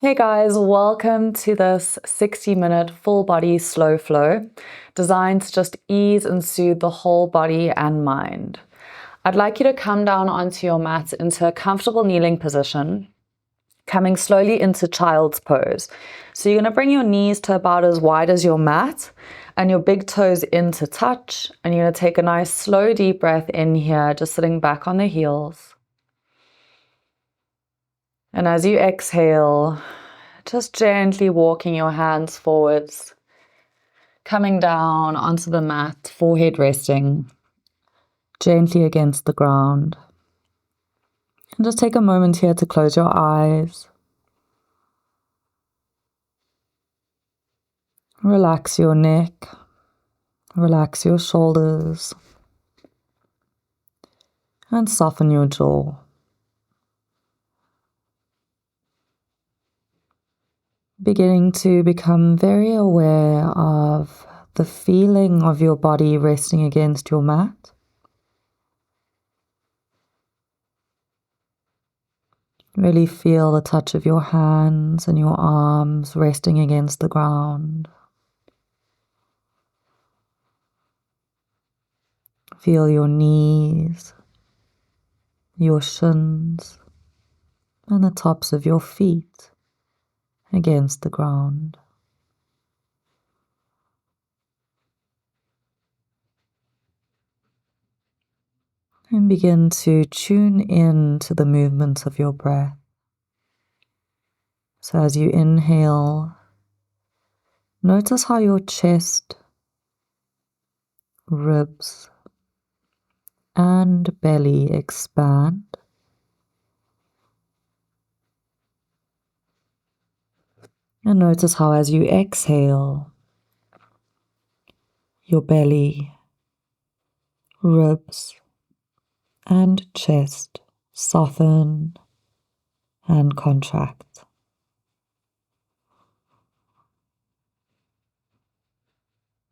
Hey guys, welcome to this 60-minute full body slow flow designed to just ease and soothe the whole body and mind. I'd like you to come down onto your mat into a comfortable kneeling position, coming slowly into child's pose. So you're going to bring your knees to about as wide as your mat and your big toes in to touch. And you're going to take a nice slow deep breath in here, just sitting back on the heels. And as you exhale, just gently walking your hands forwards, coming down onto the mat, forehead resting gently against the ground. And just take a moment here to close your eyes. Relax your neck, relax your shoulders, and soften your jaw. Beginning to become very aware of the feeling of your body resting against your mat. Really feel the touch of your hands and your arms resting against the ground. Feel your knees, your shins, and the tops of your feet against the ground. And begin to tune in to the movement of your breath. So as you inhale, notice how your chest, ribs, and belly expand. And notice how as you exhale, your belly, ribs, and chest soften and contract.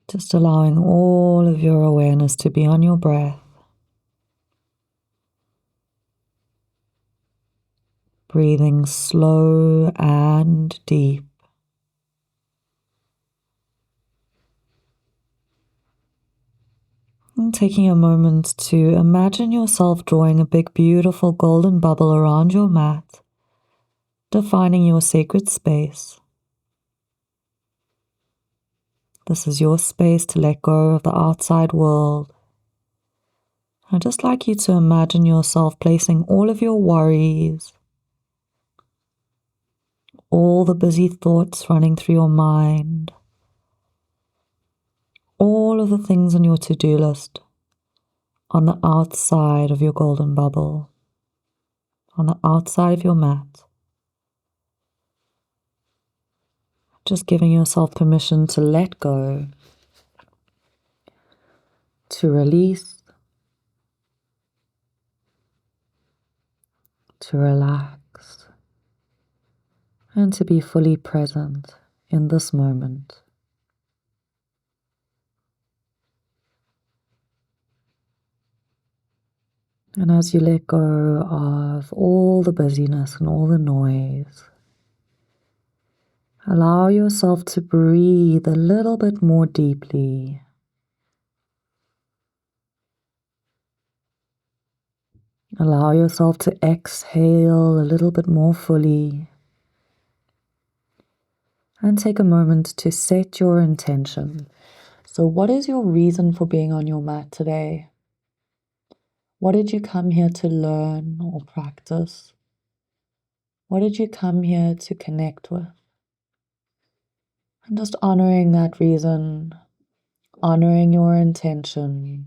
Just allowing all of your awareness to be on your breath. Breathing slow and deep. And taking a moment to imagine yourself drawing a big, beautiful golden bubble around your mat, defining your sacred space. This is your space to let go of the outside world. I'd just like you to imagine yourself placing all of your worries, all the busy thoughts running through your mind, all of the things on your to-do list on the outside of your golden bubble, on the outside of your mat. Just giving yourself permission to let go, to release, to relax, and to be fully present in this moment. And as you let go of all the busyness and all the noise, allow yourself to breathe a little bit more deeply. Allow yourself to exhale a little bit more fully. And take a moment to set your intention. So what is your reason for being on your mat today? What did you come here to learn or practice? What did you come here to connect with? And just honoring that reason, honoring your intention,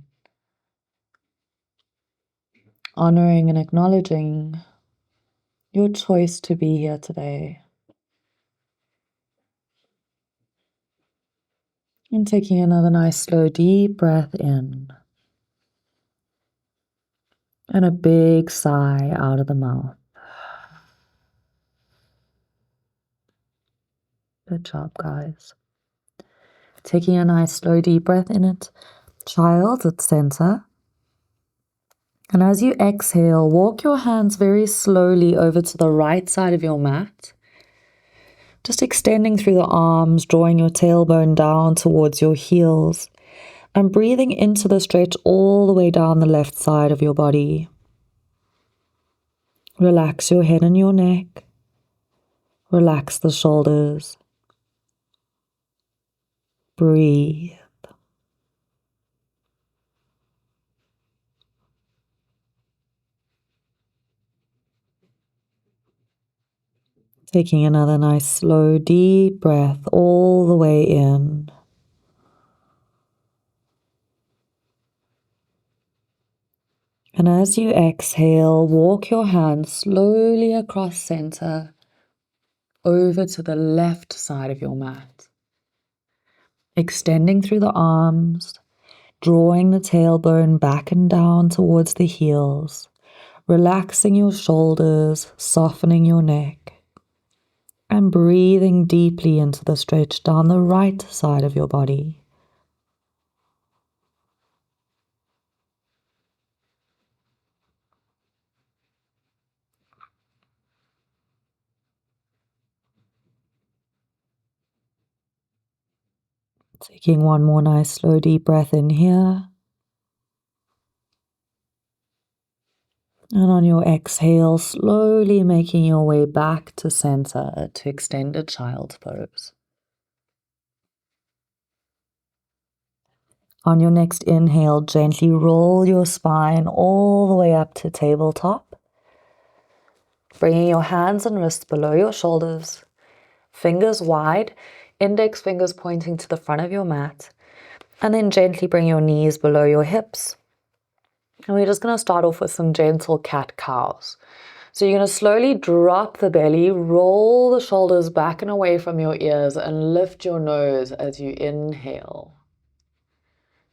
honoring and acknowledging your choice to be here today. And taking another nice slow deep breath in. And a big sigh out of the mouth. Good job, guys. Taking a nice slow deep breath in it. Child at center. And as you exhale, walk your hands very slowly over to the right side of your mat. Just extending through the arms, drawing your tailbone down towards your heels, and breathing into the stretch all the way down the left side of your body. Relax your head and your neck. Relax the shoulders. Breathe. Taking another nice, slow, deep breath all the way in. And as you exhale, walk your hands slowly across center over to the left side of your mat. Extending through the arms, drawing the tailbone back and down towards the heels, relaxing your shoulders, softening your neck, and breathing deeply into the stretch down the right side of your body. Taking one more nice slow deep breath in here. And on your exhale, slowly making your way back to center to extended child's pose. On your next inhale, gently roll your spine all the way up to tabletop. Bringing your hands and wrists below your shoulders, fingers wide, index fingers pointing to the front of your mat, and then gently bring your knees below your hips. And we're just going to start off with some gentle cat-cows. So you're going to slowly drop the belly, roll the shoulders back and away from your ears, and lift your nose as you inhale.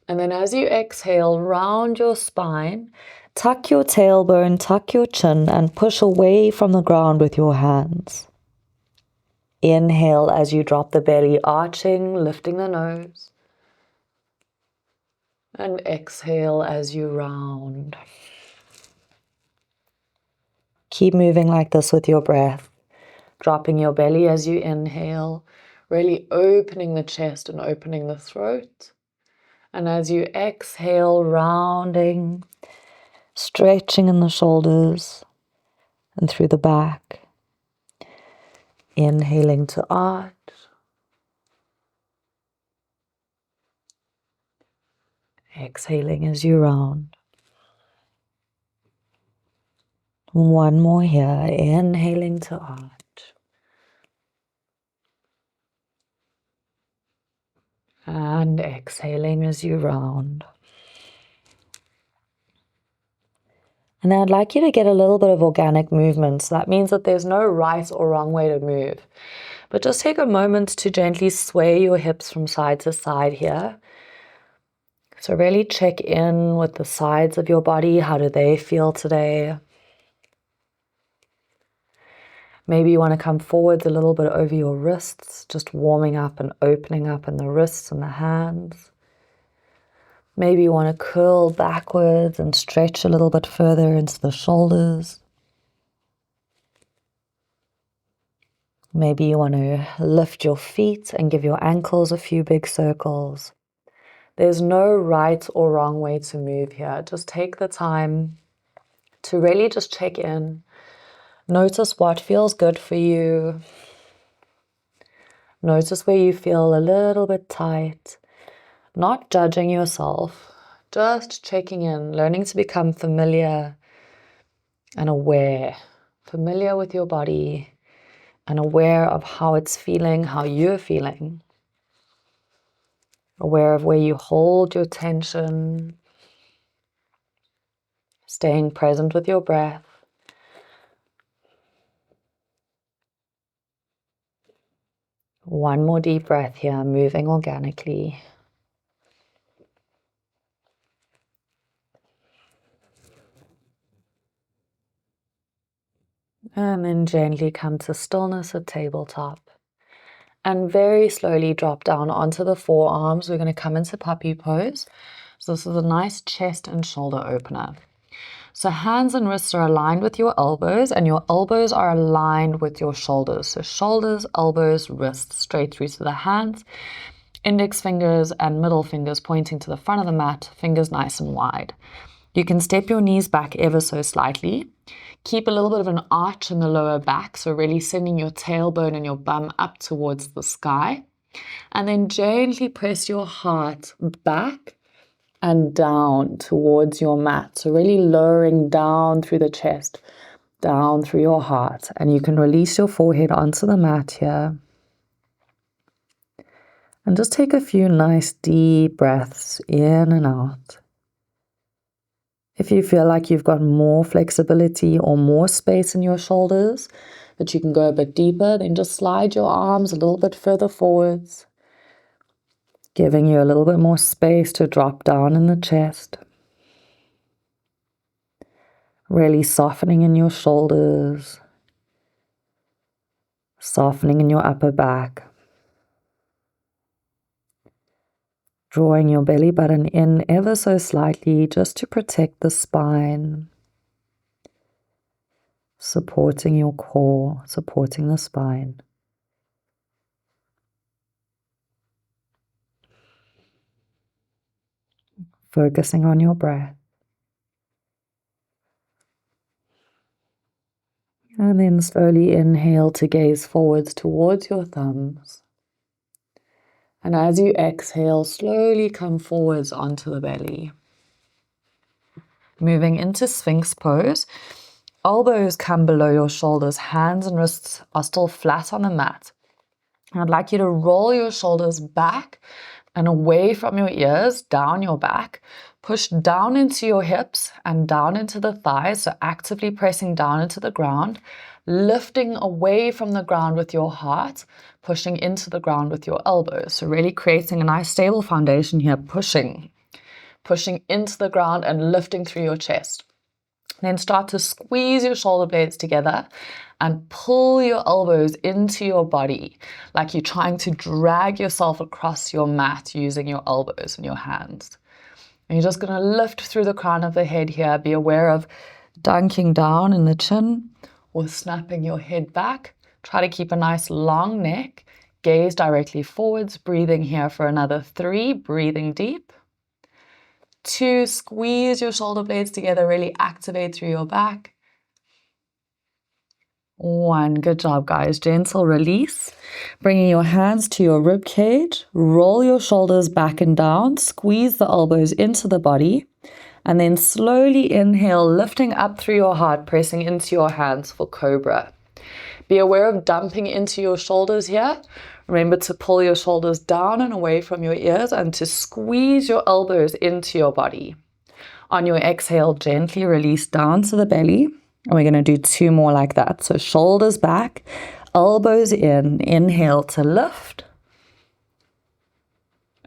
And then as you exhale, round your spine, tuck your tailbone, tuck your chin, and push away from the ground with your hands. Inhale as you drop the belly, arching, lifting the nose. And exhale as you round. Keep moving like this with your breath. Dropping your belly as you inhale, really opening the chest and opening the throat. And as you exhale, rounding, stretching in the shoulders and through the back. Inhaling to arch. Exhaling as you round. One more here, inhaling to arch. And exhaling as you round. And then I'd like you to get a little bit of organic movement. So that means that there's no right or wrong way to move. But just take a moment to gently sway your hips from side to side here. So really check in with the sides of your body. How do they feel today? Maybe you want to come forwards a little bit over your wrists, just warming up and opening up in the wrists and the hands. Maybe you want to curl backwards and stretch a little bit further into the shoulders. Maybe you want to lift your feet and give your ankles a few big circles. There's no right or wrong way to move here. Just take the time to really just check in. Notice what feels good for you. Notice where you feel a little bit tight. Not judging yourself, just checking in, learning to become familiar and aware. Familiar with your body and aware of how it's feeling, how you're feeling. Aware of where you hold your tension. Staying present with your breath. One more deep breath here, moving organically. And then gently come to stillness at tabletop. And very slowly drop down onto the forearms. We're going to come into puppy pose. So this is a nice chest and shoulder opener. So hands and wrists are aligned with your elbows, and your elbows are aligned with your shoulders. So shoulders, elbows, wrists, straight through to the hands. Index fingers and middle fingers pointing to the front of the mat, fingers nice and wide. You can step your knees back ever so slightly. Keep a little bit of an arch in the lower back, so really sending your tailbone and your bum up towards the sky. And then gently press your heart back and down towards your mat. So really lowering down through the chest, down through your heart. And you can release your forehead onto the mat here. And just take a few nice deep breaths in and out. If you feel like you've got more flexibility or more space in your shoulders, that you can go a bit deeper, then just slide your arms a little bit further forwards, giving you a little bit more space to drop down in the chest. Really softening in your shoulders, softening in your upper back. Drawing your belly button in ever so slightly just to protect the spine. Supporting your core, supporting the spine. Focusing on your breath. And then slowly inhale to gaze forwards towards your thumbs. And as you exhale, slowly come forwards onto the belly. Moving into Sphinx pose. Elbows come below your shoulders. Hands and wrists are still flat on the mat. And I'd like you to roll your shoulders back and away from your ears, down your back. Push down into your hips and down into the thighs, so actively pressing down into the ground. Lifting away from the ground with your heart, pushing into the ground with your elbows. So really creating a nice stable foundation here, pushing into the ground and lifting through your chest. Then start to squeeze your shoulder blades together and pull your elbows into your body, like you're trying to drag yourself across your mat using your elbows and your hands. And you're just going to lift through the crown of the head here. Be aware of dunking down in the chin or snapping your head back. Try to keep a nice long neck. Gaze directly forwards, breathing here for another 3, breathing deep. 2, squeeze your shoulder blades together, really activate through your back. 1, good job guys. Gentle release. Bringing your hands to your rib cage. Roll your shoulders back and down. Squeeze the elbows into the body. And then slowly inhale, lifting up through your heart, pressing into your hands for Cobra. Be aware of dumping into your shoulders here. Remember to pull your shoulders down and away from your ears and to squeeze your elbows into your body. On your exhale, gently release down to the belly. And we're going to do 2 more like that. So shoulders back, elbows in. Inhale to lift.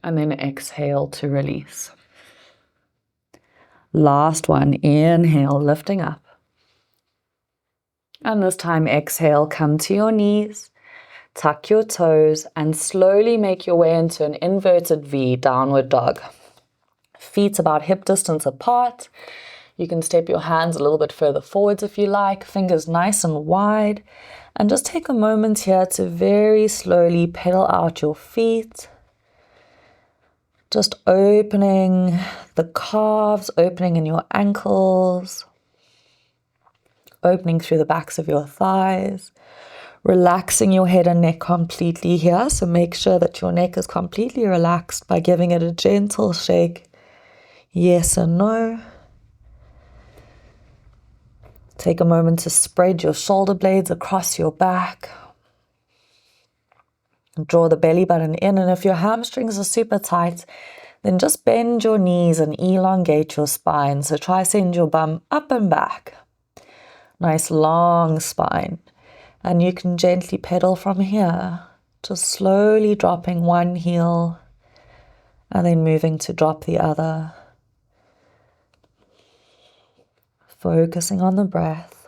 And then exhale to release. Last one, inhale, lifting up. And this time, exhale, come to your knees, tuck your toes, and slowly make your way into an inverted V, downward dog. Feet about hip distance apart. You can step your hands a little bit further forwards if you like, fingers nice and wide. And just take a moment here to very slowly pedal out your feet. Just opening the calves, opening in your ankles. Opening through the backs of your thighs, relaxing your head and neck completely here. So make sure that your neck is completely relaxed by giving it a gentle shake. Yes or no. Take a moment to spread your shoulder blades across your back. Draw the belly button in, and if your hamstrings are super tight, then just bend your knees and elongate your spine. So try send your bum up and back. Nice long spine. And you can gently pedal from here, just slowly dropping one heel and then moving to drop the other. Focusing on the breath.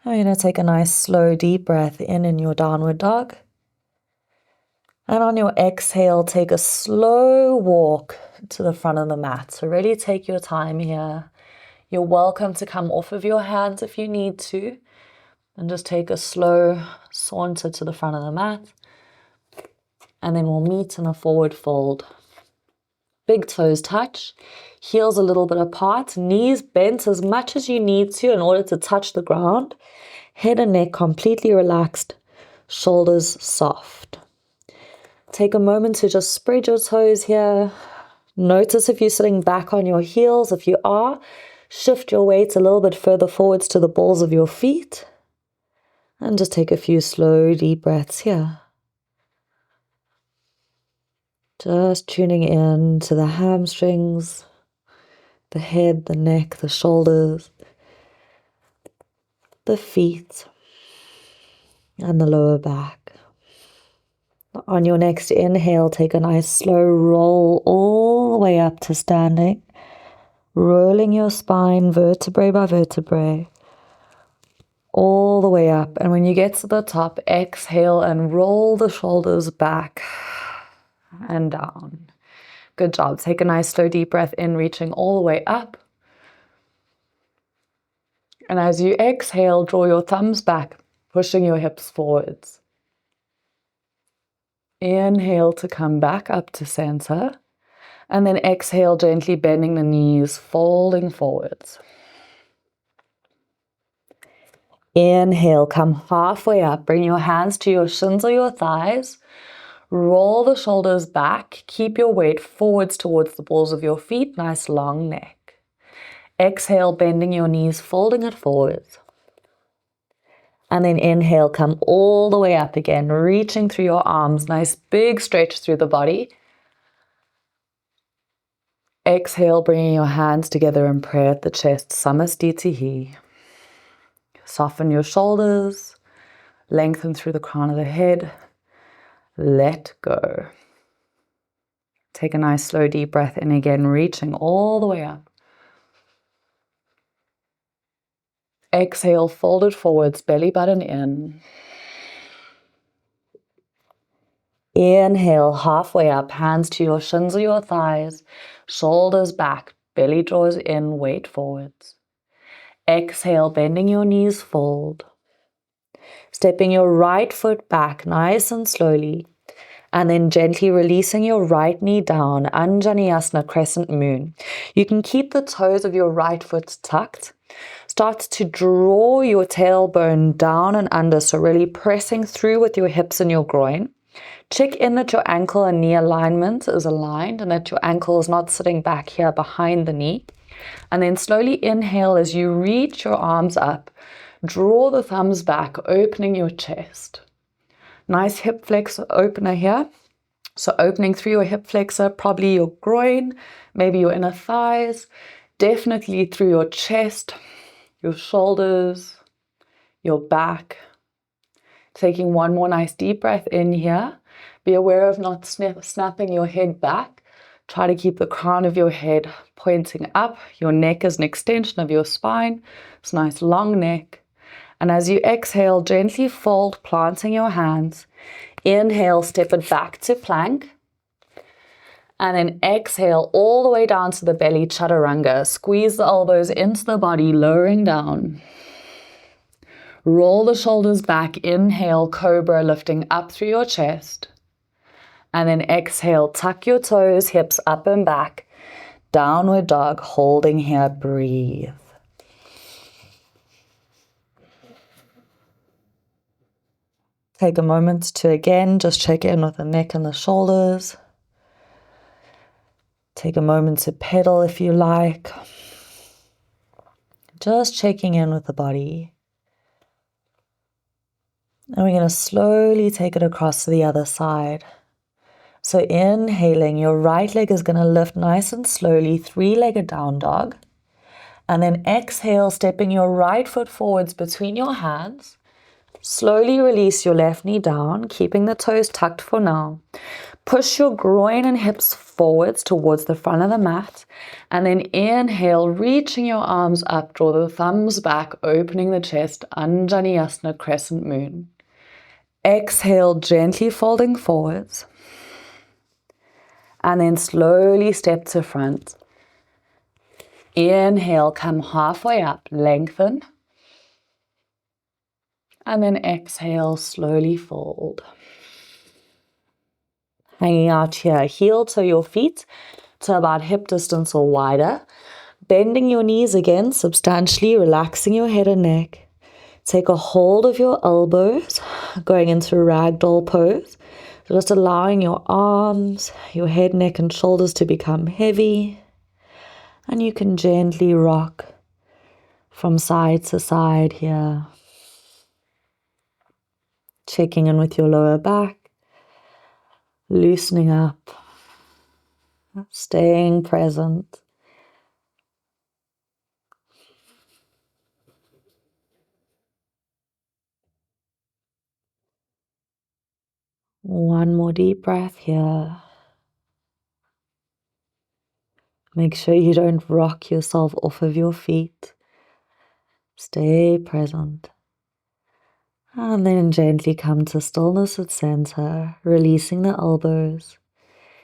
I'm going to take a nice slow deep breath in your downward dog. And on your exhale, take a slow walk to the front of the mat. So really take your time here. You're welcome to come off of your hands if you need to, and just take a slow saunter to the front of the mat. And then we'll meet in a forward fold. Big toes touch, heels a little bit apart, knees bent as much as you need to in order to touch the ground. Head and neck completely relaxed, shoulders soft. Take a moment to just spread your toes here. Notice if you're sitting back on your heels. If you are, shift your weight a little bit further forwards to the balls of your feet. And just take a few slow, deep breaths here. Just tuning in to the hamstrings, the head, the neck, the shoulders, the feet, and the lower back. On your next inhale, take a nice slow roll all the way up to standing, rolling your spine vertebrae by vertebrae, all the way up. And when you get to the top, exhale and roll the shoulders back and down. Good job. Take a nice slow deep breath in, reaching all the way up. And as you exhale, draw your thumbs back, pushing your hips forwards. Inhale to come back up to center. And then exhale, gently bending the knees, folding forwards. Inhale, come halfway up. Bring your hands to your shins or your thighs. Roll the shoulders back. Keep your weight forwards towards the balls of your feet. Nice long neck. Exhale, bending your knees, folding it forwards. And then inhale, come all the way up again, reaching through your arms. Nice big stretch through the body. Exhale, bringing your hands together in prayer at the chest. Samastitihi. Soften your shoulders. Lengthen through the crown of the head. Let go. Take a nice slow deep breath in again, reaching all the way up. Exhale, folded forwards, belly button in. Inhale, halfway up, hands to your shins or your thighs, shoulders back, belly draws in, weight forwards. Exhale, bending your knees, fold. Stepping your right foot back nice and slowly, and then gently releasing your right knee down, Anjaneyasana, crescent moon. You can keep the toes of your right foot tucked. Start to draw your tailbone down and under, so really pressing through with your hips and your groin. Check in that your ankle and knee alignment is aligned and that your ankle is not sitting back here behind the knee. And then slowly inhale as you reach your arms up. Draw the thumbs back, opening your chest. Nice hip flex opener here. So opening through your hip flexor, probably your groin, maybe your inner thighs, definitely through your chest, your shoulders, your back. Taking one more nice deep breath in here. Be aware of not snapping your head back. Try to keep the crown of your head pointing up. Your neck is an extension of your spine. It's a nice long neck. And as you exhale, gently fold, planting your hands. Inhale, step it back to plank. And then exhale all the way down to the belly, chaturanga. Squeeze the elbows into the body, lowering down. Roll the shoulders back. Inhale, cobra, lifting up through your chest. And then exhale, tuck your toes, hips up and back. Downward dog, holding here, breathe. Take a moment to again just check in with the neck and the shoulders. Take a moment to pedal if you like. Just checking in with the body. And we're going to slowly take it across to the other side. So inhaling, your right leg is going to lift nice and slowly, three-legged down dog. And then exhale, stepping your right foot forwards between your hands. Slowly release your left knee down, keeping the toes tucked for now. Push your groin and hips forwards towards the front of the mat. And then inhale, reaching your arms up, draw the thumbs back, opening the chest, Anjaneyasana, crescent moon. Exhale, gently folding forwards. And then slowly step to front. Inhale, come halfway up, lengthen. And then exhale, slowly fold. Hanging out here, heel to your feet to about hip distance or wider. Bending your knees again, substantially relaxing your head and neck. Take a hold of your elbows, going into ragdoll pose. Just allowing your arms, your head, neck, and shoulders to become heavy. And you can gently rock from side to side here. Checking in with your lower back. Loosening up. Staying present. One more deep breath here. Make sure you don't rock yourself off of your feet. Stay present. And then gently come to stillness at center, releasing the elbows.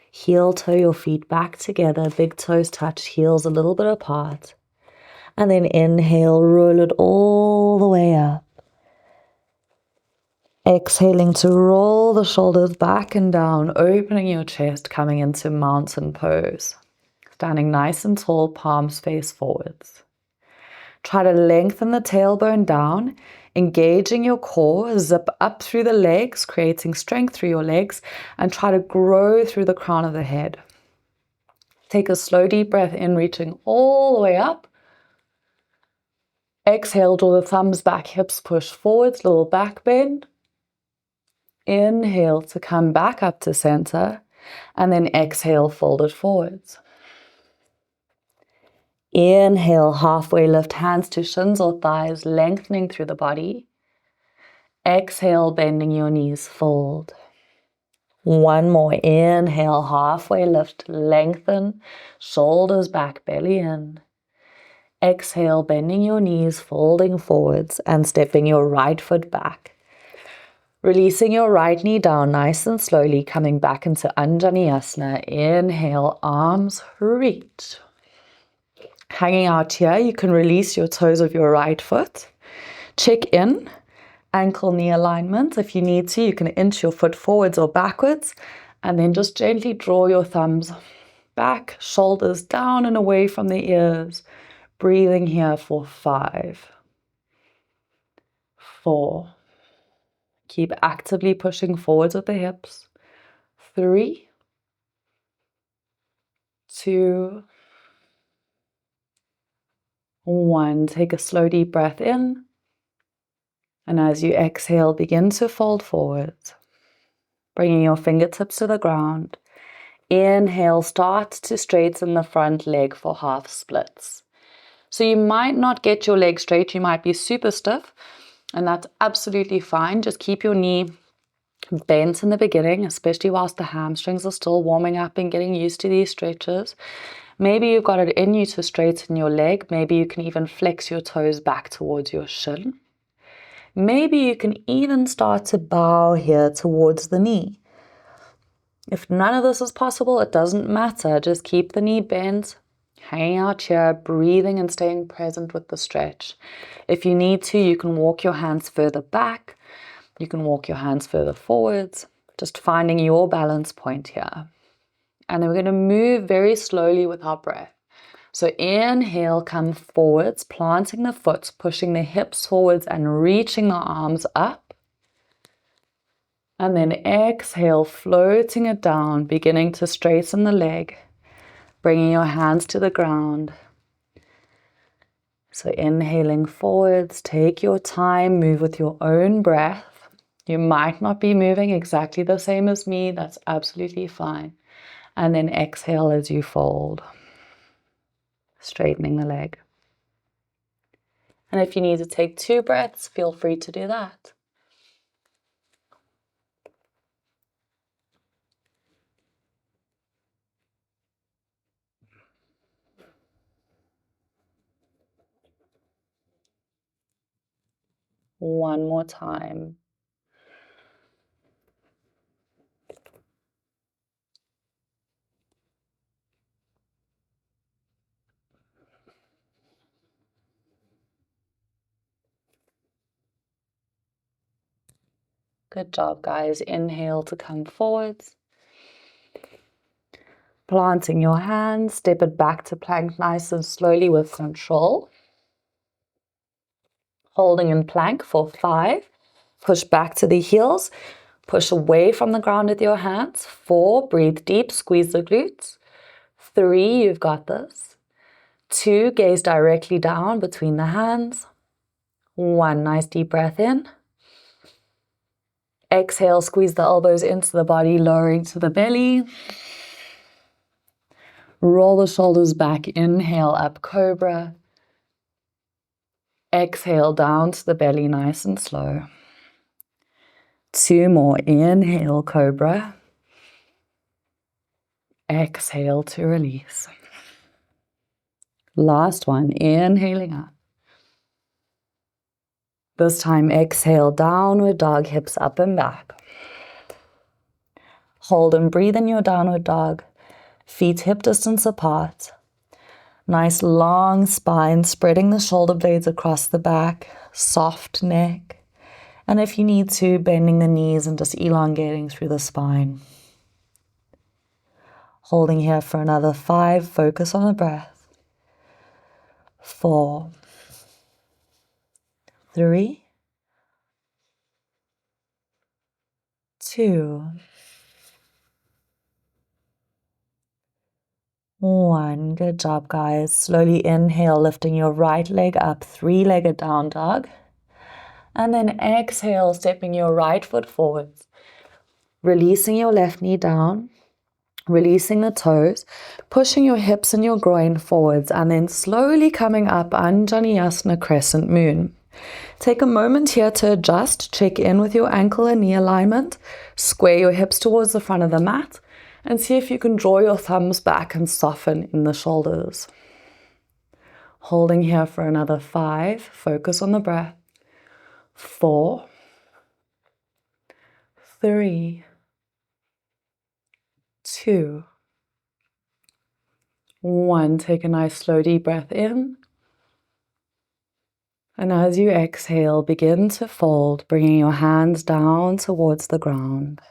Heel toe your feet back together, big toes touch, heels a little bit apart. And then inhale, roll it all the way up. Exhaling to roll the shoulders back and down, opening your chest, coming into mountain pose. Standing nice and tall, palms face forwards. Try to lengthen the tailbone down, engaging your core, zip up through the legs, creating strength through your legs, and try to grow through the crown of the head. Take a slow, deep breath in, reaching all the way up. Exhale, draw the thumbs back, hips push forwards, little back bend. Inhale to come back up to center, and then exhale, fold it forwards. Inhale, halfway lift, hands to shins or thighs, lengthening through the body. Exhale, bending your knees, fold. One more, inhale, halfway lift, lengthen, shoulders back, belly in. Exhale, bending your knees, folding forwards and stepping your right foot back. Releasing your right knee down nice and slowly, coming back into Anjaneyasana. Inhale, arms reach. Hanging out here, you can release your toes of your right foot. Check in, ankle knee alignment. If you need to, you can inch your foot forwards or backwards, and then just gently draw your thumbs back, shoulders down and away from the ears. Breathing here for 5, 4. Keep actively pushing forwards with the hips. 3, 2, 1. Take a slow deep breath in. And as you exhale, begin to fold forwards. Bringing your fingertips to the ground. Inhale, start to straighten the front leg for half splits. So you might not get your leg straight. You might be super stiff. And that's absolutely fine. Just keep your knee bent in the beginning, especially whilst the hamstrings are still warming up and getting used to these stretches. Maybe you've got it in you to straighten your leg. Maybe you can even flex your toes back towards your shin. Maybe you can even start to bow here towards the knee. If none of this is possible, it doesn't matter. Just keep the knee bent, hanging out here, breathing and staying present with the stretch. If you need to, you can walk your hands further back. You can walk your hands further forwards, just finding your balance point here. And then we're going to move very slowly with our breath. So inhale, come forwards, planting the foot, pushing the hips forwards and reaching the arms up. And then exhale, floating it down, beginning to straighten the leg, bringing your hands to the ground. So inhaling forwards, take your time, move with your own breath. You might not be moving exactly the same as me. That's absolutely fine. And then exhale as you fold, straightening the leg. And if you need to take 2 breaths, feel free to do that. One more time. Good job, guys. Inhale to come forwards. Planting your hands, step it back to plank nice and slowly with control. Holding in plank for 5. Push back to the heels. Push away from the ground with your hands. 4, breathe deep, squeeze the glutes. 3, you've got this. 2, gaze directly down between the hands. 1, nice deep breath in. Exhale, squeeze the elbows into the body, lowering to the belly. Roll the shoulders back, inhale, up cobra. Exhale, down to the belly, nice and slow. 2 more, inhale, cobra. Exhale to release. Last one, inhaling up. This time, exhale, downward dog, hips up and back. Hold and breathe in your downward dog. Feet hip distance apart. Nice long spine, spreading the shoulder blades across the back. Soft neck. And if you need to, bending the knees and just elongating through the spine. Holding here for another 5. Focus on the breath. 4. 3. 2. 1. Good job, guys. Slowly inhale, lifting your right leg up, 3-legged down dog. And then exhale, stepping your right foot forwards. Releasing your left knee down. Releasing the toes. Pushing your hips and your groin forwards. And then slowly coming up, Anjaneyasana crescent moon. Take a moment here to adjust. Check in with your ankle and knee alignment. Square your hips towards the front of the mat. And see if you can draw your thumbs back and soften in the shoulders. Holding here for another 5. Focus on the breath. 4. 3. 2. 1. Take a nice slow deep breath in. And as you exhale, begin to fold, bringing your hands down towards the ground.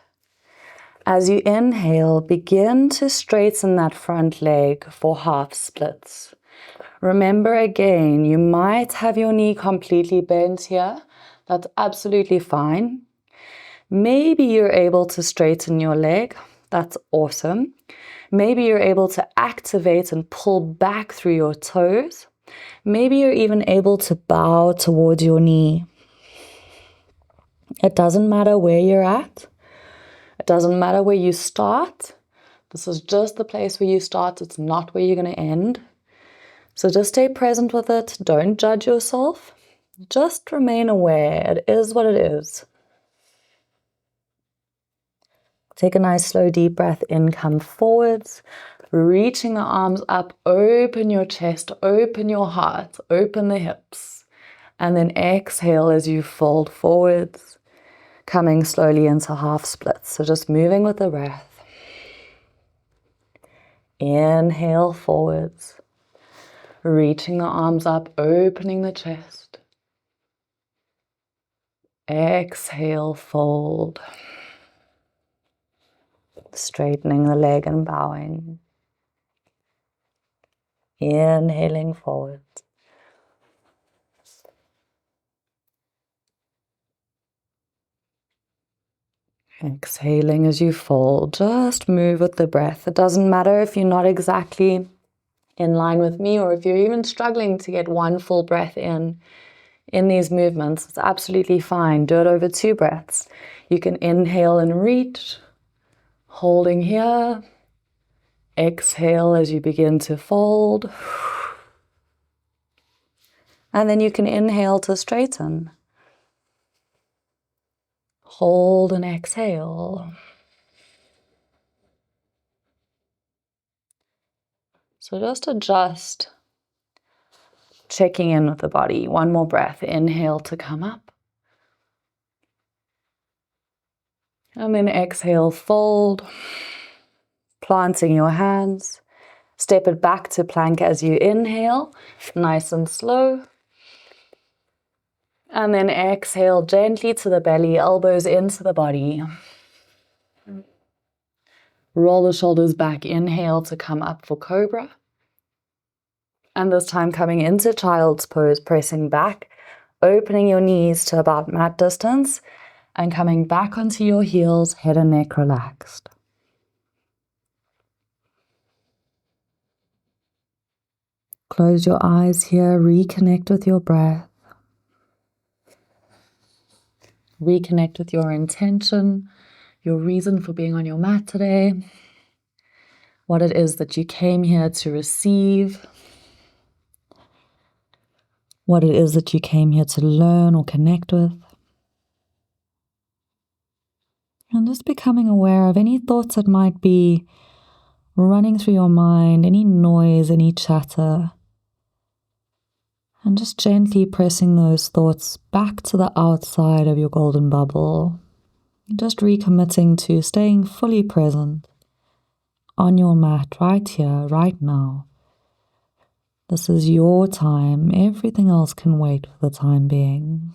As you inhale, begin to straighten that front leg for half splits. Remember again, you might have your knee completely bent here. That's absolutely fine. Maybe you're able to straighten your leg. That's awesome. Maybe you're able to activate and pull back through your toes. Maybe you're even able to bow towards your knee. It doesn't matter where you're at. It doesn't matter where you start. This is just the place where you start. It's not where you're going to end. So just stay present with it. Don't judge yourself. Just remain aware. It is what it is. Take a nice slow deep breath in. Come forwards. Reaching the arms up. Open your chest. Open your heart. Open the hips. And then exhale as you fold forwards. Coming slowly into half splits. So just moving with the breath. Inhale forwards. Reaching the arms up, opening the chest. Exhale, fold. Straightening the leg and bowing. Inhaling forward. Exhaling as you fold. Just move with the breath. It doesn't matter if you're not exactly in line with me or if you're even struggling to get one full breath in these movements. It's absolutely fine. Do it over 2 breaths. You can inhale and reach, holding here. Exhale as you begin to fold. And then you can inhale to straighten. Hold and exhale. So just adjust. Checking in with the body. One more breath. Inhale to come up. And then exhale, fold. Planting your hands. Step it back to plank as you inhale. Nice and slow. And then exhale gently to the belly, elbows into the body. Roll the shoulders back, inhale to come up for cobra. And this time coming into child's pose, pressing back, opening your knees to about mat distance, and coming back onto your heels, head and neck relaxed. Close your eyes here, reconnect with your breath. Reconnect with your intention, your reason for being on your mat today, what it is that you came here to receive, what it is that you came here to learn or connect with. And just becoming aware of any thoughts that might be running through your mind, any noise, any chatter. And just gently pressing those thoughts back to the outside of your golden bubble. Just recommitting to staying fully present on your mat right here, right now. This is your time. Everything else can wait for the time being.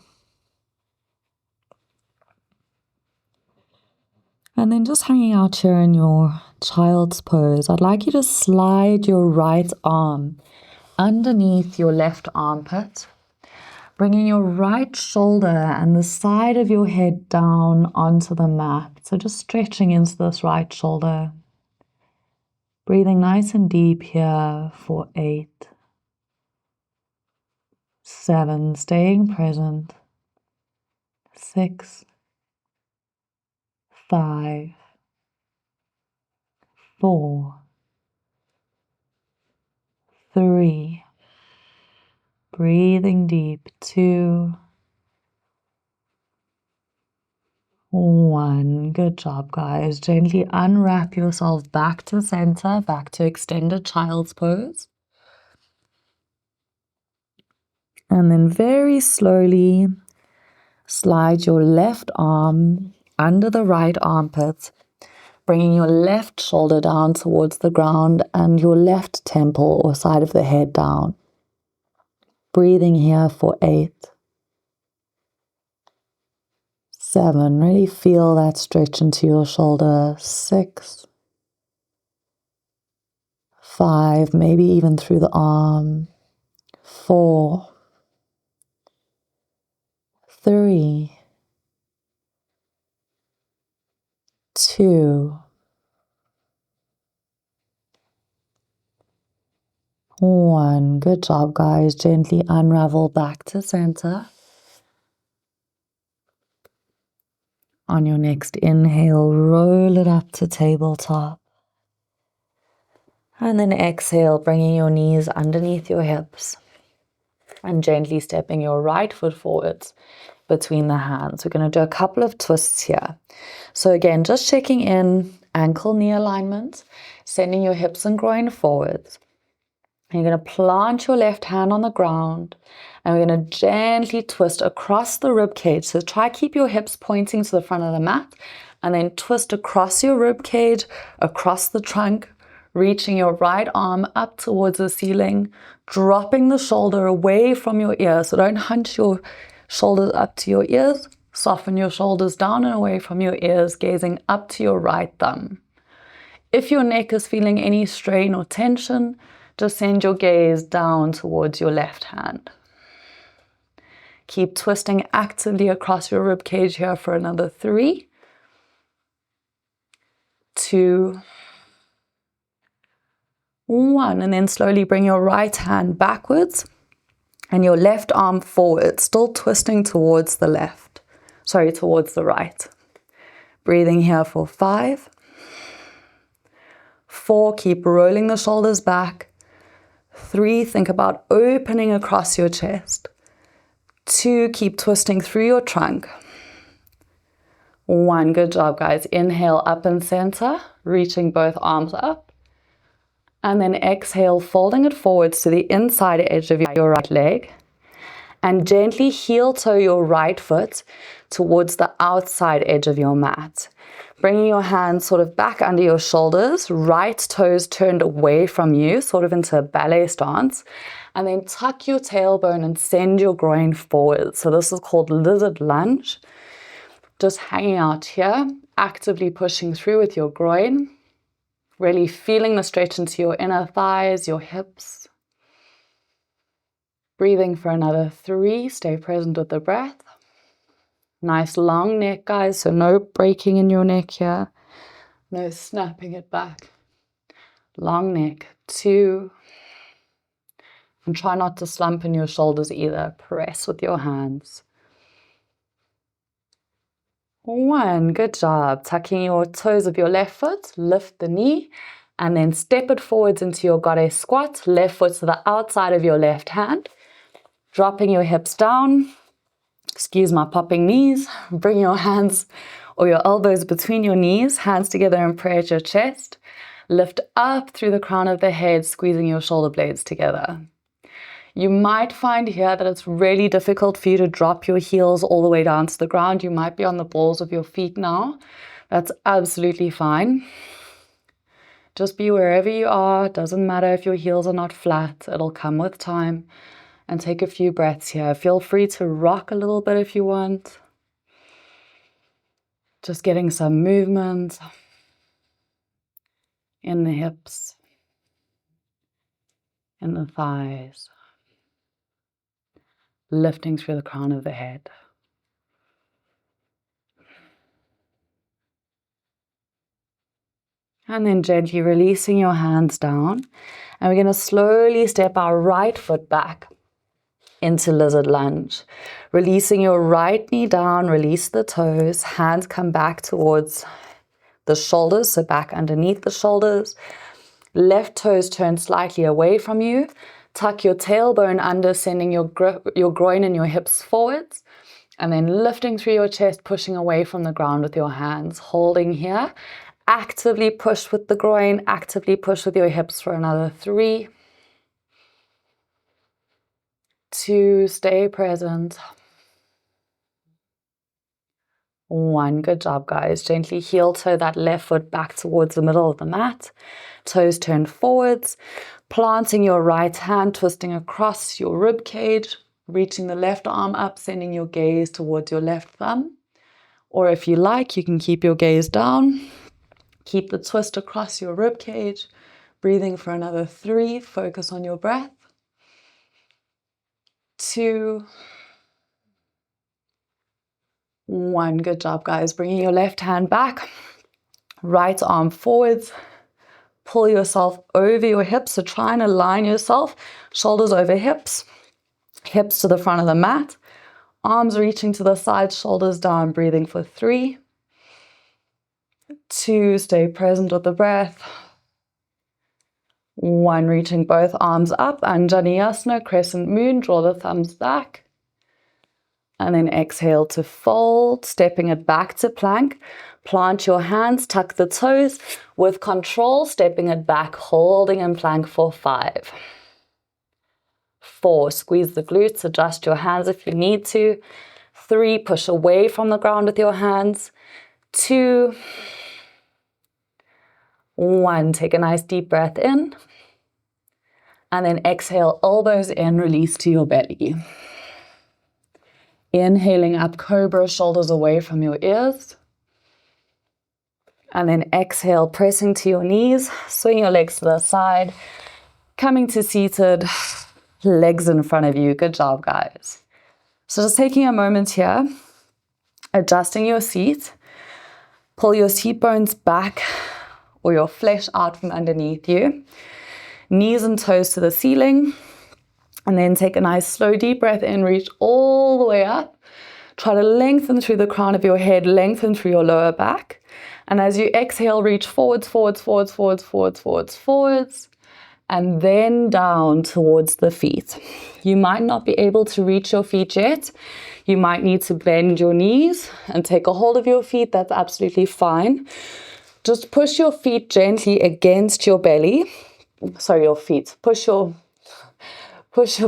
And then just hanging out here in your child's pose, I'd like you to slide your right arm underneath your left armpit, bringing your right shoulder and the side of your head down onto the mat. So just stretching into this right shoulder. Breathing nice and deep here for 8, 7, staying present, 6, 5, 4, 3, breathing deep, 2, 1. Good job, guys. Gently unwrap yourself back to center, back to extended child's pose. And then very slowly slide your left arm under the right armpit, bringing your left shoulder down towards the ground and your left temple or side of the head down. Breathing here for 8, 7, really feel that stretch into your shoulder. 6, 5, maybe even through the arm. 4, 3, 2, 1. Good job, guys. Gently unravel back to center. On your next inhale, roll it up to tabletop. And then exhale, bringing your knees underneath your hips and gently stepping your right foot forwards between the hands. We're going to do a couple of twists here. So again, just checking in, ankle-knee alignment, sending your hips and groin forwards. And you're going to plant your left hand on the ground and we're going to gently twist across the rib cage. So try keep your hips pointing to the front of the mat and then twist across your rib cage, across the trunk, reaching your right arm up towards the ceiling, dropping the shoulder away from your ear. So don't hunch your shoulders up to your ears. Soften your shoulders down and away from your ears, gazing up to your right thumb. If your neck is feeling any strain or tension, just send your gaze down towards your left hand. Keep twisting actively across your rib cage here for another 3, 2, 1. And then slowly bring your right hand backwards and your left arm forward, still twisting towards the towards the right. Breathing here for 5, 4, keep rolling the shoulders back. 3, think about opening across your chest. 2, keep twisting through your trunk. 1, good job, guys. Inhale up and center, reaching both arms up. And then exhale, folding it forwards to the inside edge of your right leg. And gently heel toe your right foot towards the outside edge of your mat. Bringing your hands sort of back under your shoulders, right toes turned away from you, sort of into a ballet stance. And then tuck your tailbone and send your groin forward. So this is called lizard lunge. Just hanging out here, actively pushing through with your groin. Really feeling the stretch into your inner thighs, your hips. Breathing for another 3. Stay present with the breath. Nice long neck, guys, so no breaking in your neck here. No snapping it back. Long neck. 2. And try not to slump in your shoulders either. Press with your hands. 1. Good job. Tucking your toes of your left foot. Lift the knee. And then step it forwards into your goddess squat. Left foot to the outside of your left hand. Dropping your hips down. Excuse my popping knees. Bring your hands or your elbows between your knees, hands together in prayer at your chest. Lift up through the crown of the head, squeezing your shoulder blades together. You might find here that it's really difficult for you to drop your heels all the way down to the ground. You might be on the balls of your feet now. That's absolutely fine. Just be wherever you are. Doesn't matter if your heels are not flat. It'll come with time. And take a few breaths here. Feel free to rock a little bit if you want. Just getting some movement in the hips, in the thighs. Lifting through the crown of the head. And then gently releasing your hands down. And we're going to slowly step our right foot back into lizard lunge. Releasing your right knee down, release the toes, hands come back towards the shoulders, so back underneath the shoulders. Left toes turn slightly away from you. Tuck your tailbone under, sending your groin and your hips forwards. And then lifting through your chest, pushing away from the ground with your hands. Holding here. Actively push with the groin, actively push with your hips for another 3. 2, stay present. 1, good job, guys. Gently heel toe that left foot back towards the middle of the mat. Toes turn forwards. Planting your right hand, twisting across your rib cage. Reaching the left arm up, sending your gaze towards your left thumb. Or if you like, you can keep your gaze down. Keep the twist across your rib cage. Breathing for another 3. Focus on your breath. 2, 1. Good job, guys. Bringing your left hand back. Right arm forwards. Pull yourself over your hips. So try and align yourself. Shoulders over hips. Hips to the front of the mat. Arms reaching to the side, shoulders down. Breathing for 3. 2, stay present with the breath. 1, reaching both arms up, Anjaneyasana, crescent moon, draw the thumbs back. And then exhale to fold, stepping it back to plank. Plant your hands, tuck the toes. With control, stepping it back, holding in plank for 5. 4, squeeze the glutes, adjust your hands if you need to. 3, push away from the ground with your hands. 2, 1, take a nice deep breath in. And then exhale, elbows in, release to your belly. Inhaling up, cobra, shoulders away from your ears. And then exhale, pressing to your knees, swing your legs to the side. Coming to seated, legs in front of you. Good job, guys. So just taking a moment here, adjusting your seat. Pull your seat bones back or your flesh out from underneath you. Knees and toes to the ceiling. And then take a nice slow deep breath in, reach all the way up. Try to lengthen through the crown of your head, lengthen through your lower back. And as you exhale, reach forwards, forwards, forwards, forwards, forwards, forwards, forwards. And then down towards the feet. You might not be able to reach your feet yet. You might need to bend your knees and take a hold of your feet. That's absolutely fine. Just push your feet gently against your belly. Sorry, your feet. Push your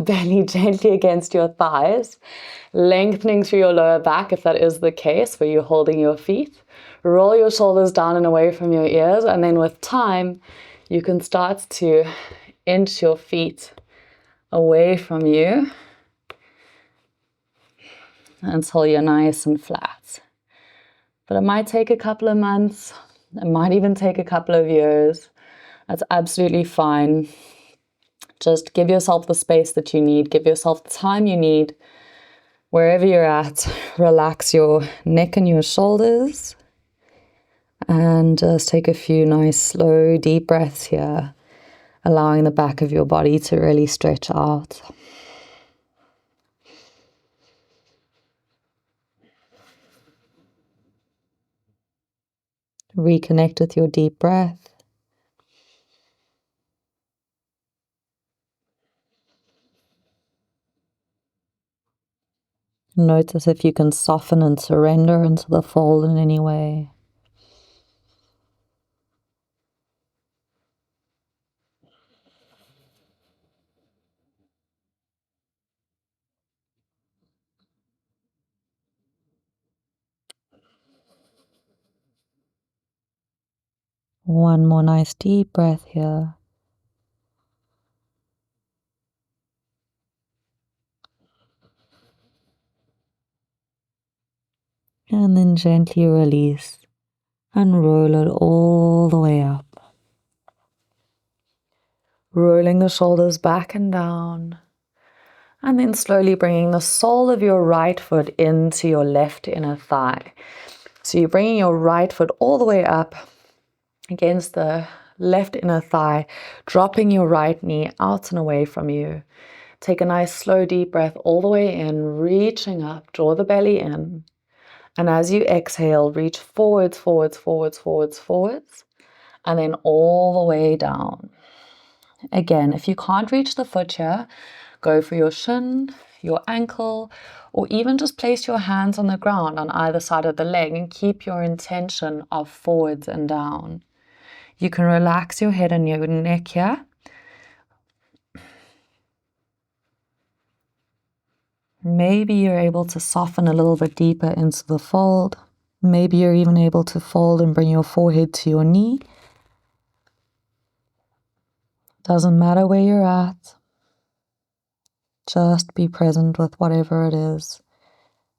belly gently against your thighs, lengthening through your lower back if that is the case where you're holding your feet. Roll your shoulders down and away from your ears, and then with time, you can start to inch your feet away from you until you're nice and flat. But it might take a couple of months. It might even take a couple of years. That's absolutely fine. Just give yourself the space that you need. Give yourself the time you need. Wherever you're at, relax your neck and your shoulders. And just take a few nice, slow, deep breaths here, allowing the back of your body to really stretch out. Reconnect with your deep breath. Notice if you can soften and surrender into the fold in any way. One more nice deep breath here. And then gently release and roll it all the way up. Rolling the shoulders back and down. And then slowly bringing the sole of your right foot into your left inner thigh. So you're bringing your right foot all the way up against the left inner thigh, dropping your right knee out and away from you. Take a nice slow deep breath all the way in, reaching up, draw the belly in. And as you exhale, reach forwards, forwards, forwards, forwards, forwards, and then all the way down. Again, if you can't reach the foot here, go for your shin, your ankle, or even just place your hands on the ground on either side of the leg and keep your intention of forwards and down. You can relax your head and your neck here. Maybe you're able to soften a little bit deeper into the fold. Maybe you're even able to fold and bring your forehead to your knee. Doesn't matter where you're at. Just be present with whatever it is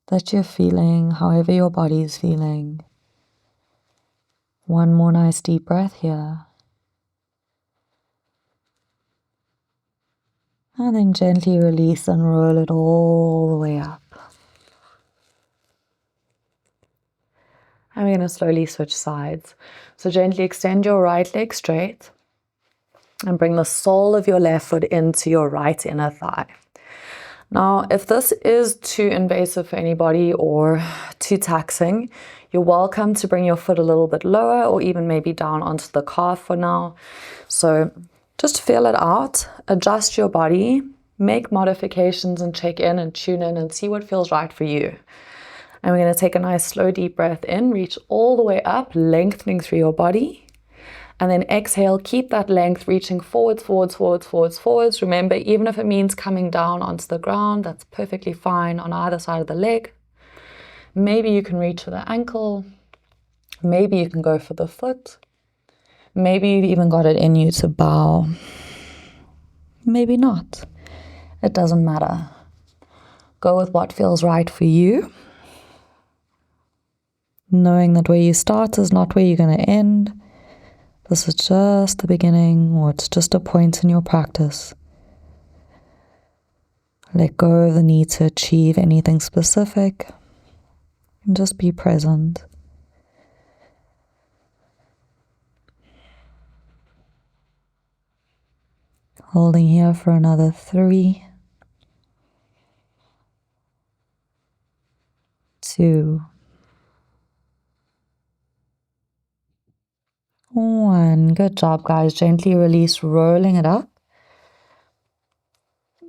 that you're feeling, however your body's feeling. One more nice deep breath here. And then gently release and roll it all the way up. And we're going to slowly switch sides. So gently extend your right leg straight and bring the sole of your left foot into your right inner thigh. Now, if this is too invasive for anybody or too taxing, you're welcome to bring your foot a little bit lower or even maybe down onto the calf for now. So just feel it out, adjust your body, make modifications and check in and tune in and see what feels right for you. And we're going to take a nice slow deep breath in, reach all the way up, lengthening through your body. And then exhale, keep that length, reaching forwards, forwards, forwards, forwards, forwards. Remember, even if it means coming down onto the ground, that's perfectly fine on either side of the leg. Maybe you can reach for the ankle. Maybe you can go for the foot. Maybe you've even got it in you to bow. Maybe not. It doesn't matter. Go with what feels right for you. Knowing that where you start is not where you're going to end. This is just the beginning, or it's just a point in your practice. Let go of the need to achieve anything specific, and just be present. Holding here for another 3, 2, 1. Good job, guys. Gently release, rolling it up.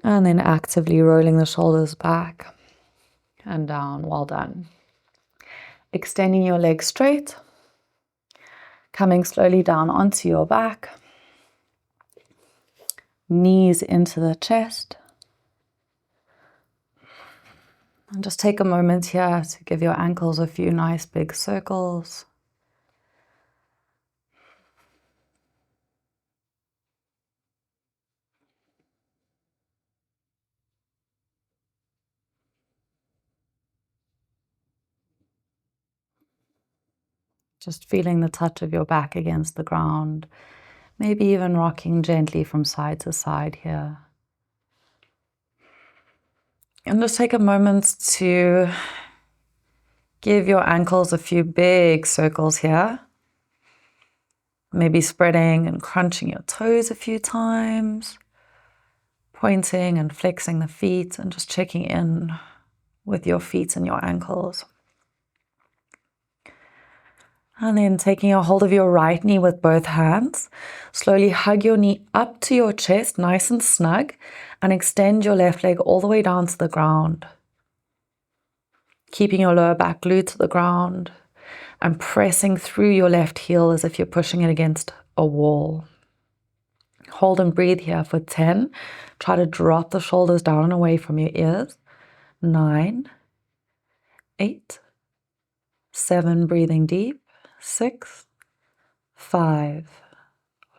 And then actively rolling the shoulders back and down. Well done. Extending your legs straight. Coming slowly down onto your back. Knees into the chest. And just take a moment here to give your ankles a few nice big circles. Just feeling the touch of your back against the ground. Maybe even rocking gently from side to side here. And just take a moment to give your ankles a few big circles here. Maybe spreading and crunching your toes a few times. Pointing and flexing the feet and just checking in with your feet and your ankles. And then taking a hold of your right knee with both hands. Slowly hug your knee up to your chest, nice and snug, and extend your left leg all the way down to the ground. Keeping your lower back glued to the ground and pressing through your left heel as if you're pushing it against a wall. Hold and breathe here for 10. Try to drop the shoulders down and away from your ears. 9, 8, 7, breathing deep. 6, 5,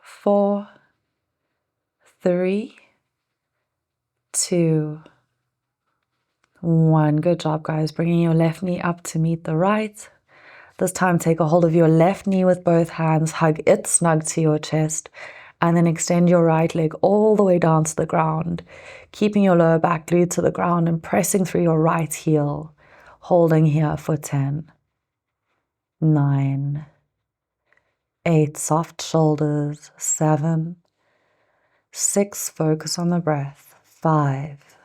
4, 3, 2, 1. Good job, guys. Bringing your left knee up to meet the right. This time, take a hold of your left knee with both hands. Hug it snug to your chest. And then extend your right leg all the way down to the ground, keeping your lower back glued to the ground and pressing through your right heel, holding here for 10, 9, 8, soft shoulders, 7, 6, focus on the breath, 5,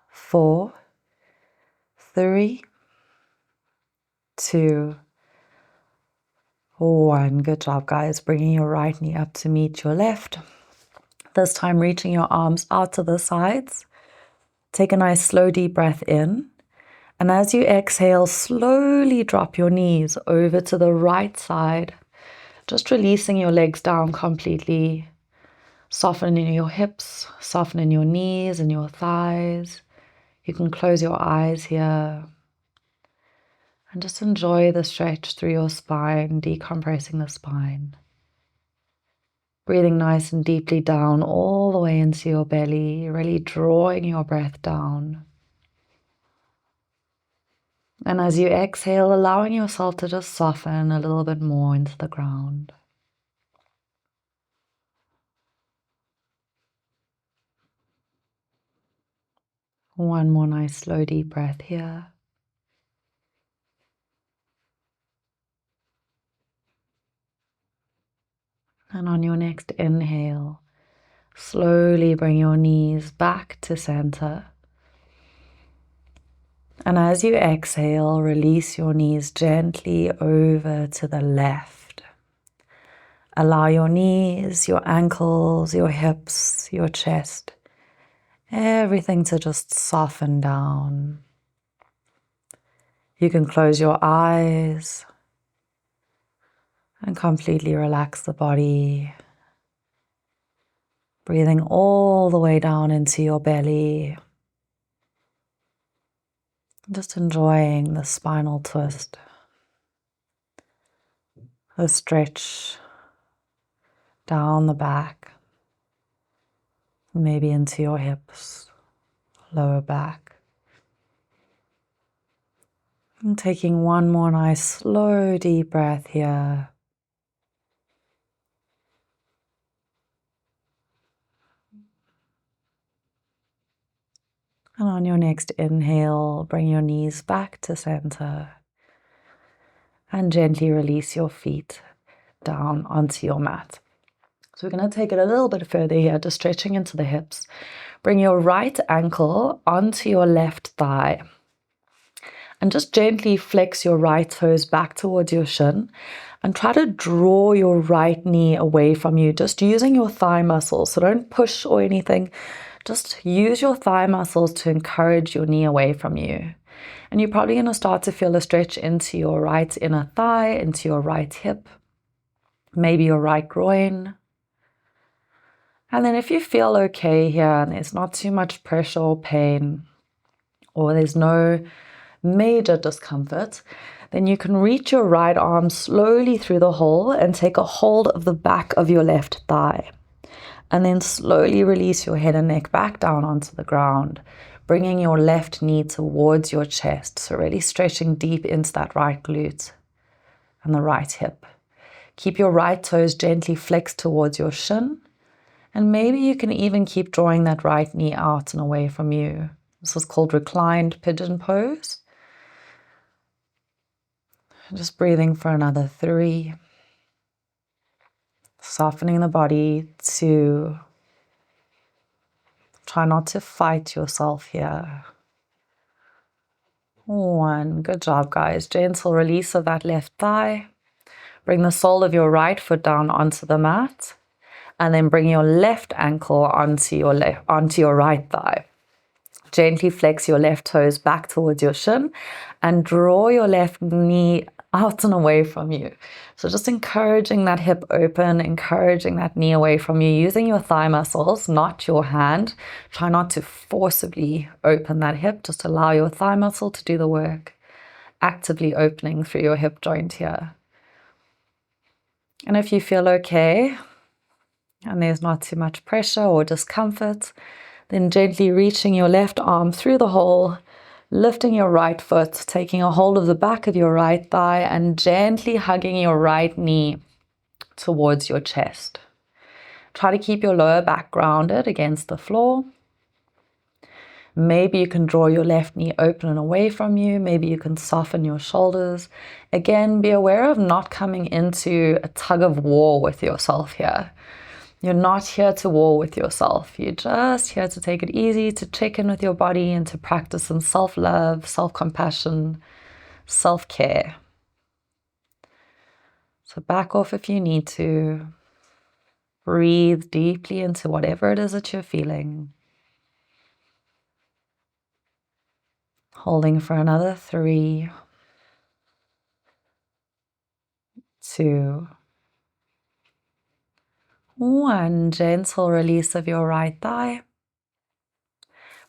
4, 3, 2, 1. Good job, guys. Bringing your right knee up to meet your left. This time reaching your arms out to the sides. Take a nice slow deep breath in. And as you exhale, slowly drop your knees over to the right side. Just releasing your legs down completely. Softening your hips, softening your knees and your thighs. You can close your eyes here. And just enjoy the stretch through your spine, decompressing the spine. Breathing nice and deeply down all the way into your belly, really drawing your breath down. And as you exhale, allowing yourself to just soften a little bit more into the ground. One more nice slow deep breath here. And on your next inhale, slowly bring your knees back to center. And as you exhale, release your knees gently over to the left. Allow your knees, your ankles, your hips, your chest, everything to just soften down. You can close your eyes and completely relax the body. Breathing all the way down into your belly. Just enjoying the spinal twist, the stretch down the back, maybe into your hips, lower back. And taking one more nice slow deep breath here. And on your next inhale, bring your knees back to center and gently release your feet down onto your mat. So we're going to take it a little bit further here, just stretching into the hips. Bring your right ankle onto your left thigh and just gently flex your right toes back towards your shin and try to draw your right knee away from you, just using your thigh muscles. So don't push or anything. Just use your thigh muscles to encourage your knee away from you. And you're probably going to start to feel a stretch into your right inner thigh, into your right hip, maybe your right groin. And then if you feel okay here and there's not too much pressure or pain, or there's no major discomfort, then you can reach your right arm slowly through the hole and take a hold of the back of your left thigh. And then slowly release your head and neck back down onto the ground, bringing your left knee towards your chest. So really stretching deep into that right glute. and the right hip. Keep your right toes gently flexed towards your shin, and maybe you can even keep drawing that right knee out and away from you. This is called reclined pigeon pose. Just breathing for another 3. Softening the body. 2. Try not to fight yourself here. 1. Good job, guys. Gentle release of that left thigh. Bring the sole of your right foot down onto the mat, and then bring your left ankle onto your right thigh. Gently flex your left toes back towards your shin and draw your left knee out and away from you. So just encouraging that hip open, encouraging that knee away from you, using your thigh muscles, not your hand. Try not to forcibly open that hip, just allow your thigh muscle to do the work, actively opening through your hip joint here. And if you feel okay, and there's not too much pressure or discomfort, then gently reaching your left arm through the hole, lifting your right foot, taking a hold of the back of your right thigh, and gently hugging your right knee towards your chest. Try to keep your lower back grounded against the floor. Maybe you can draw your left knee open and away from you. Maybe you can soften your shoulders. Again, be aware of not coming into a tug of war with yourself here. You're not here to war with yourself. You're just here to take it easy, to check in with your body and to practice some self-love, self-compassion, self-care. So back off if you need to. Breathe deeply into whatever it is that you're feeling. Holding for another 3, 2, 1. Gentle release of your right thigh.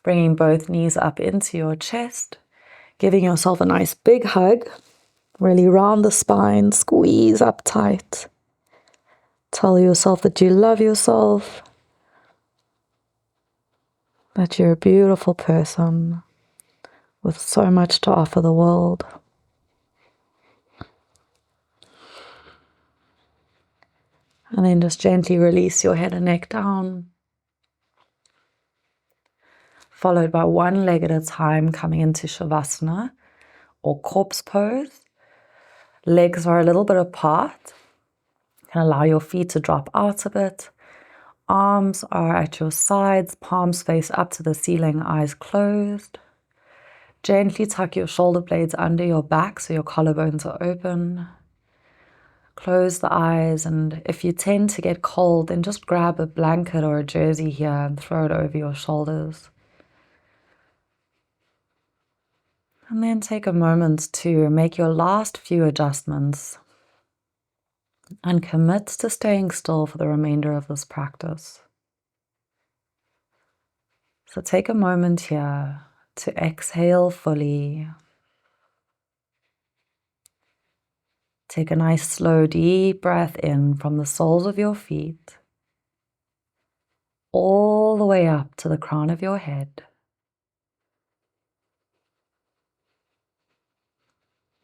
Bringing both knees up into your chest. Giving yourself a nice big hug. Really round the spine, squeeze up tight. Tell yourself that you love yourself, that you're a beautiful person with so much to offer the world. And then just gently release your head and neck down, followed by one leg at a time coming into Shavasana or corpse pose. Legs are a little bit apart. You can allow your feet to drop out a bit. Arms are at your sides, palms face up to the ceiling, eyes closed. Gently tuck your shoulder blades under your back so your collarbones are open. Close the eyes, and if you tend to get cold, then just grab a blanket or a jersey here and throw it over your shoulders. And then take a moment to make your last few adjustments and commit to staying still for the remainder of this practice. So take a moment here to exhale fully. Take a nice slow deep breath in from the soles of your feet all the way up to the crown of your head.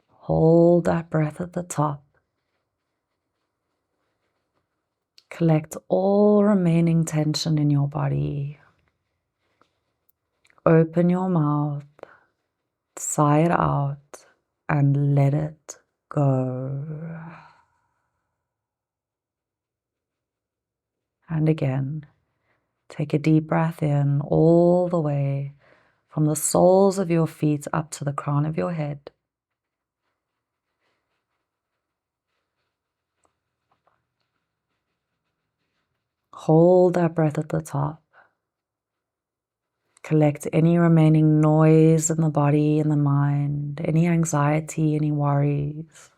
Hold that breath at the top. Collect all remaining tension in your body. Open your mouth, sigh it out, and let it go. And again, take a deep breath in all the way from the soles of your feet up to the crown of your head. Hold that breath at the top. Collect any remaining noise in the body and the mind, any anxiety, any worries.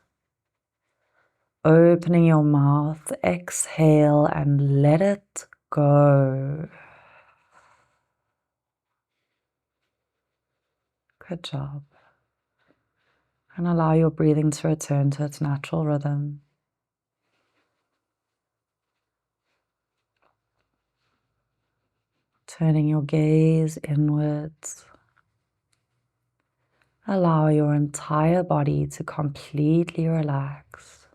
Opening your mouth, exhale and let it go. Good job. And allow your breathing to return to its natural rhythm. Turning your gaze inwards Allow your entire body to completely relax.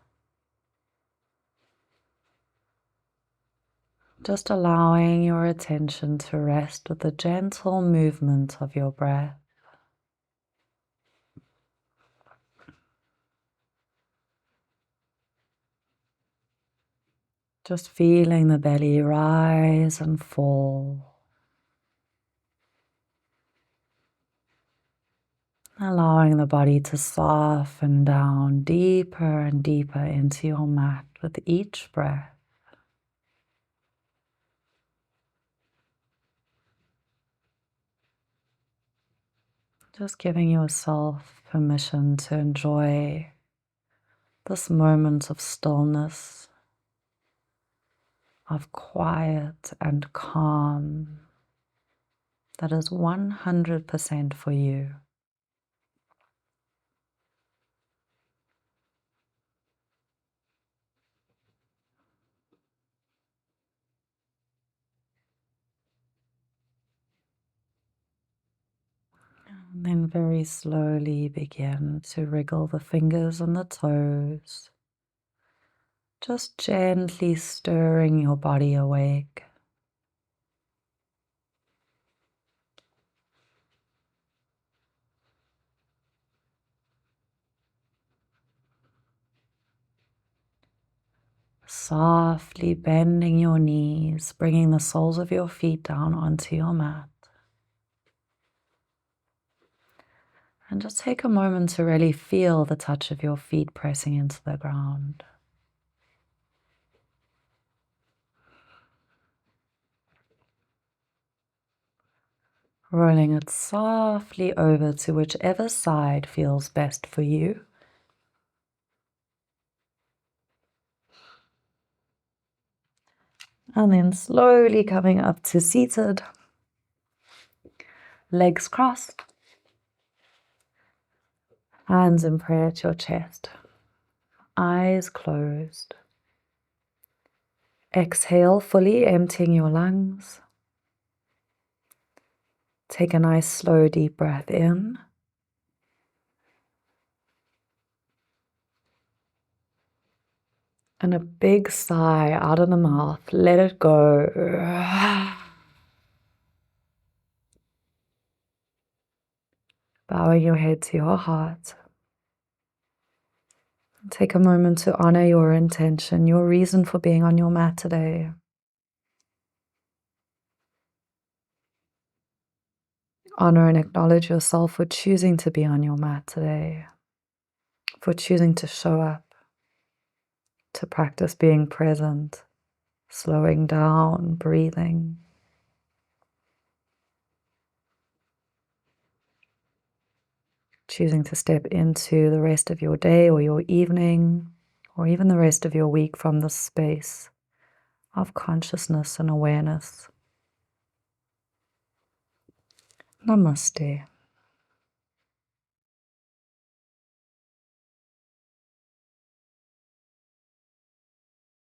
Just allowing your attention to rest with the gentle movement of your breath. Just feeling the belly rise and fall. Allowing the body to soften down deeper and deeper into your mat with each breath. Just giving yourself permission to enjoy this moment of stillness, of quiet and calm that is 100% for you. And then very slowly begin to wriggle the fingers and the toes, just gently stirring your body awake. Softly bending your knees, bringing the soles of your feet down onto your mat. And just take a moment to really feel the touch of your feet pressing into the ground. Rolling it softly over to whichever side feels best for you. And then slowly coming up to seated. Legs crossed. Hands in prayer at your chest. Eyes closed. Exhale, fully emptying your lungs. Take a nice slow deep breath in. And a big sigh out of the mouth. Let it go. Bowing your head to your heart. Take a moment to honor your intention, your reason for being on your mat today. Honor and acknowledge yourself for choosing to be on your mat today, for choosing to show up, to practice being present, slowing down, breathing. Choosing to step into the rest of your day or your evening, or even the rest of your week from this space of consciousness and awareness. Namaste.